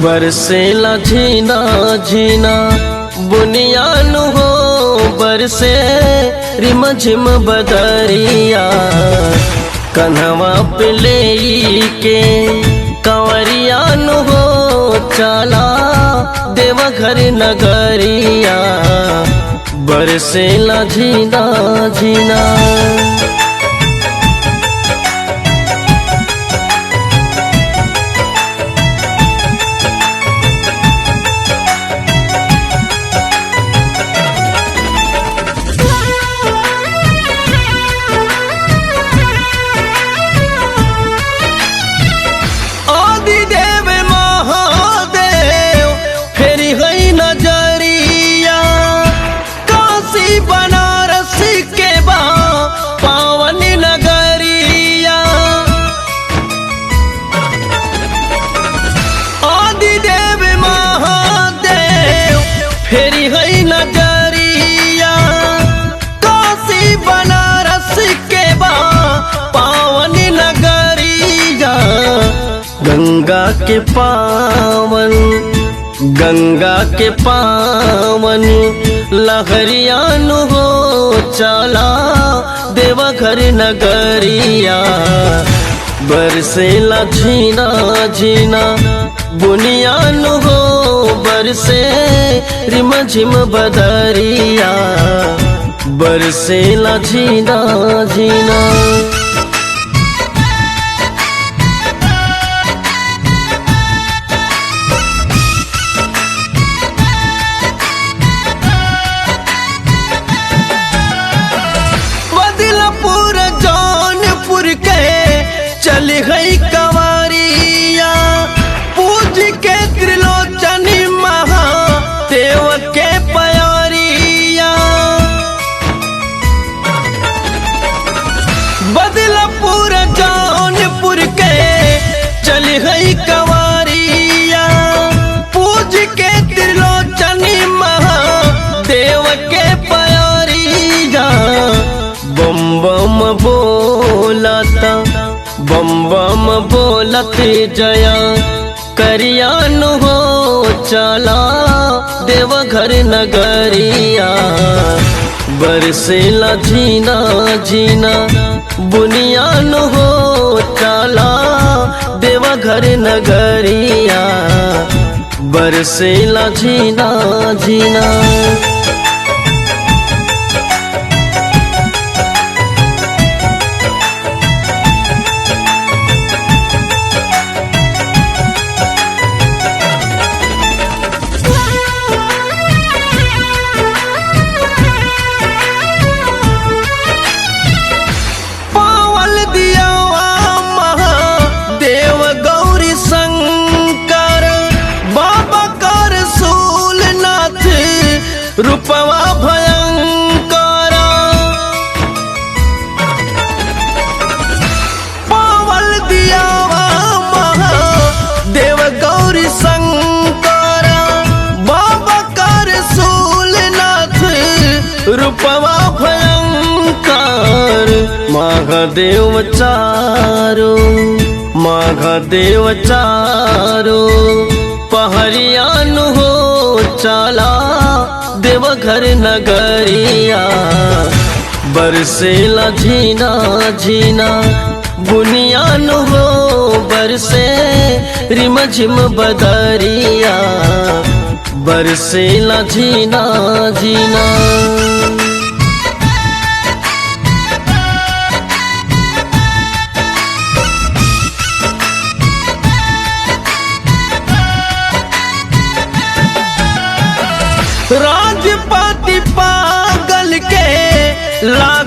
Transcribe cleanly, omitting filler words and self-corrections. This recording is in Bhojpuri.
बरसेला झीना झीना बुनियान हो बरसे रिम झिम बदरिया कन्हवा पे ले के कंवरियान हो चला देवघर नगरिया बरसेला झीना झीना। फेरी है नजरिया काशी बनारस के बा पावन नगरिया गंगा के पावन लहरियान हो चला देवघर नगरिया बरसेला झीना झीना बुनियान हो बरसे रिम झिम बदरिया बरसेला झीना झीना। बदलापुर जौनपुर के चली गई कंवरिया पूज के त्रिलोचनी महादेव के प्यारिया बदलापुर जौनपुर के चली गई कंवरिया पूज के त्रिलोचनी महादेव के प्यारिया बम बम बोलत जया करियान हो चला देवघर नगरिया बरसेला झीना झीना बुनियान हो चला देवघर नगरिया बरसेला झीना झीना। रूपवा भयंकर पावल दियावा महादेव गौरी शंकर बाबा कर सूलनाथ रूपवा भयंकर महादेव चारो पहरियान हो चला देवघर नगरिया बरसेला झीना झीना बुनियान हो बरसे रिम झिम बदरिया बरसेला झीना झीना। राजपाटी पागल के ला